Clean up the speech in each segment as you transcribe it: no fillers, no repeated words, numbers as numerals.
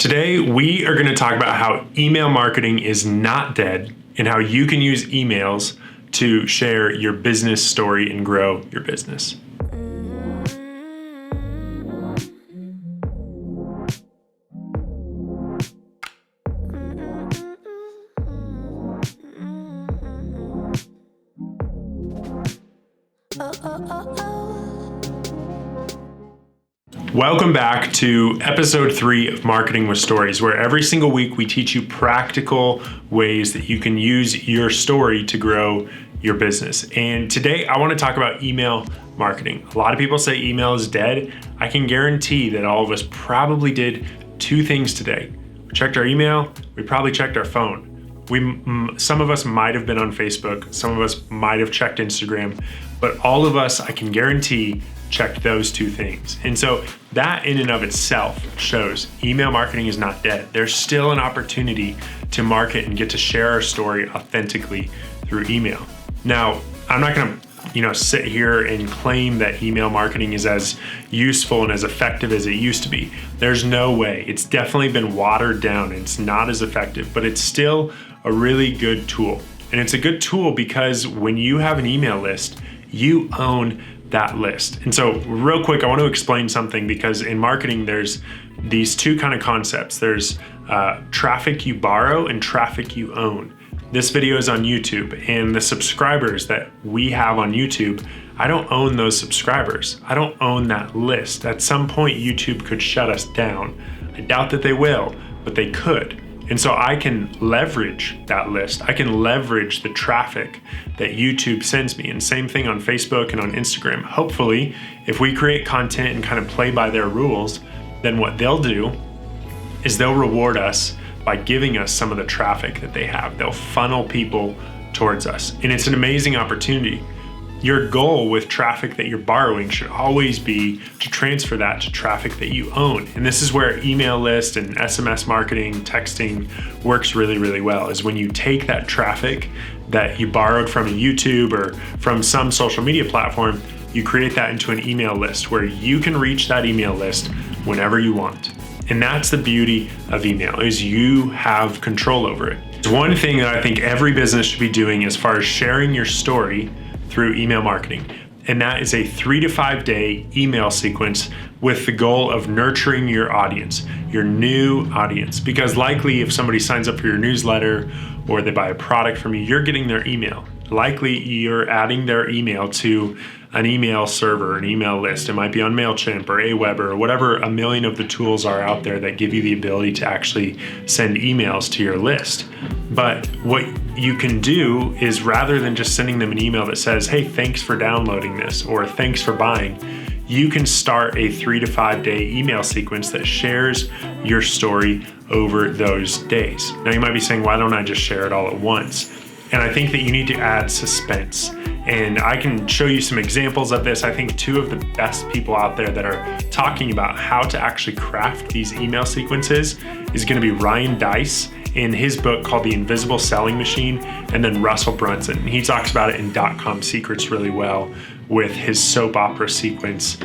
Today, we are going to talk about how email marketing is not dead and how you can use emails to share your business story and grow your business. Welcome back to episode 3 of Marketing with Stories, where every single week we teach you practical ways that you can use your story to grow your business. And today I want to talk about email marketing. A lot of people say email is dead. I can guarantee that all of us probably did 2 things today. We checked our email, we probably checked our phone. Some of us might have been on Facebook, some of us might have checked Instagram, but all of us, I can guarantee, checked those 2 things. And so that in and of itself shows email marketing is not dead. There's still an opportunity to market and get to share our story authentically through email. Now, I'm not going to sit here and claim that email marketing is as useful and as effective as it used to be. There's no way. It's definitely been watered down. It's not as effective, but it's still a really good tool. And it's a good tool because when you have an email list, you own that list. And so real quick, I want to explain something because in marketing, there's these 2 kind of concepts. There's traffic you borrow and traffic you own. This video is on YouTube, and the subscribers that we have on YouTube, I don't own those subscribers. I don't own that list. At some point, YouTube could shut us down. I doubt that they will, but they could. And so I can leverage that list. I can leverage the traffic that YouTube sends me. And same thing on Facebook and on Instagram. Hopefully, if we create content and kind of play by their rules, then what they'll do is they'll reward us by giving us some of the traffic that they have. They'll funnel people towards us. And it's an amazing opportunity. Your goal with traffic that you're borrowing should always be to transfer that to traffic that you own. And this is where email list and SMS marketing, texting works really, really well, is when you take that traffic that you borrowed from a YouTube or from some social media platform, you create that into an email list where you can reach that email list whenever you want. And that's the beauty of email, is you have control over it. It's one thing that I think every business should be doing as far as sharing your story through email marketing. And that is a 3 to 5 day email sequence with the goal of nurturing your audience, your new audience. Because likely if somebody signs up for your newsletter or they buy a product from you, you're getting their email. Likely you're adding their email to an email server, an email list. It might be on MailChimp or Aweber or whatever a million of the tools are out there that give you the ability to actually send emails to your list. But what you can do is, rather than just sending them an email that says, hey, thanks for downloading this or thanks for buying, you can start a 3 to 5 day email sequence that shares your story over those days. Now you might be saying, why don't I just share it all at once? And I think that you need to add suspense. And I can show you some examples of this. I think 2 of the best people out there that are talking about how to actually craft these email sequences is going to be Ryan Deiss in his book called The Invisible Selling Machine, and then Russell Brunson. He talks about it in .com Secrets really well with his soap opera sequence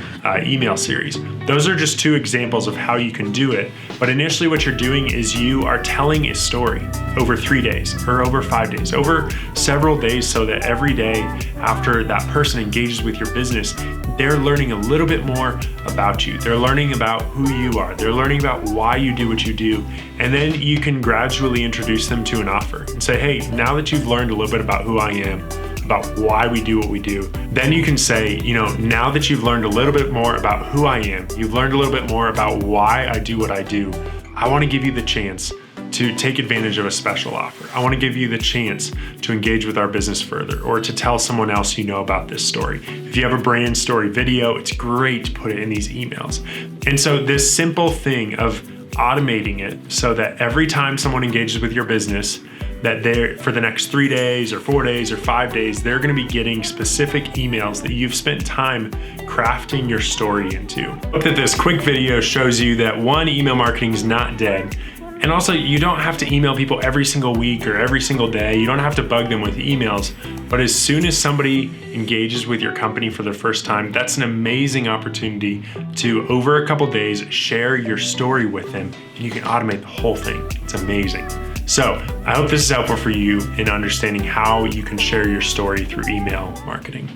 email series. Those are just 2 examples of how you can do it. But initially what you're doing is you are telling a story over 3 days or over 5 days, over several days, so that every day after that person engages with your business, they're learning a little bit more about you. They're learning about who you are. They're learning about why you do what you do. And then you can gradually introduce them to an offer and say, hey, now that you've learned a little bit about who I am, about why we do what we do, then you can say, now that you've learned a little bit more about who I am, you've learned a little bit more about why I do what I do, I want to give you the chance to take advantage of a special offer. I want to give you the chance to engage with our business further, or to tell someone else you know about this story. If you have a brand story video, it's great to put it in these emails. And so this simple thing of automating it so that every time someone engages with your business, that they're, for the next 3 days or 4 days or 5 days, they're going to be getting specific emails that you've spent time crafting your story into. I hope that this quick video shows you that 1, email marketing is not dead. And also, you don't have to email people every single week or every single day. You don't have to bug them with emails. But as soon as somebody engages with your company for the first time, that's an amazing opportunity to, over a couple days, share your story with them, and you can automate the whole thing. It's amazing. So I hope this is helpful for you in understanding how you can share your story through email marketing.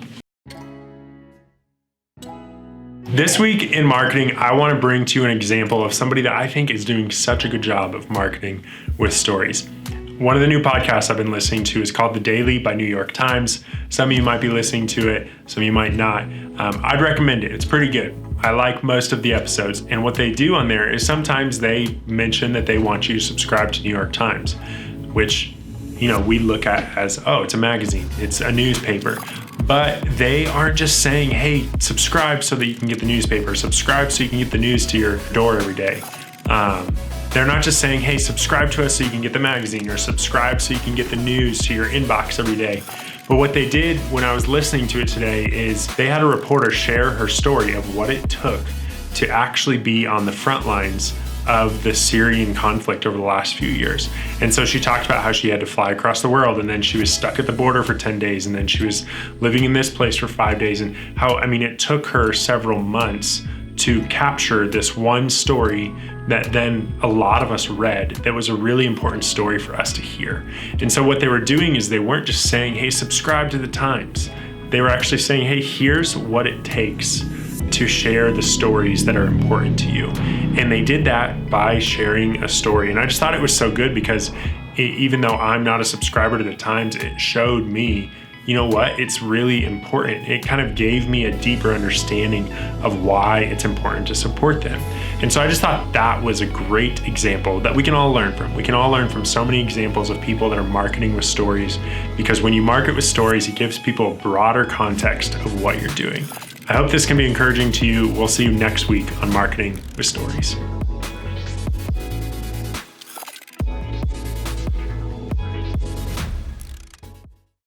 This week in marketing, I want to bring to you an example of somebody that I think is doing such a good job of marketing with stories. One of the new podcasts I've been listening to is called The Daily by New York Times. Some of you might be listening to it, some of you might not. I'd recommend it. It's pretty good. I like most of the episodes. And what they do on there is sometimes they mention that they want you to subscribe to New York Times, which, we look at as, oh, it's a magazine, it's a newspaper. But they aren't just saying, hey, subscribe so that you can get the newspaper, subscribe so you can get the news to your door every day. They're not just saying, hey, subscribe to us so you can get the magazine, or subscribe so you can get the news to your inbox every day. But what they did when I was listening to it today is they had a reporter share her story of what it took to actually be on the front lines of the Syrian conflict over the last few years. And so she talked about how she had to fly across the world, and then she was stuck at the border for 10 days, and then she was living in this place for 5 days, and how, it took her several months to capture this one story that then a lot of us read that was a really important story for us to hear. And so what they were doing is they weren't just saying, hey, subscribe to the Times. They were actually saying, hey, here's what it takes to share the stories that are important to you. And they did that by sharing a story. And I just thought it was so good because even though I'm not a subscriber to the Times, it showed me, it's really important. It kind of gave me a deeper understanding of why it's important to support them. And so I just thought that was a great example that we can all learn from. We can all learn from so many examples of people that are marketing with stories, because when you market with stories, it gives people a broader context of what you're doing. I hope this can be encouraging to you. We'll see you next week on Marketing with Stories.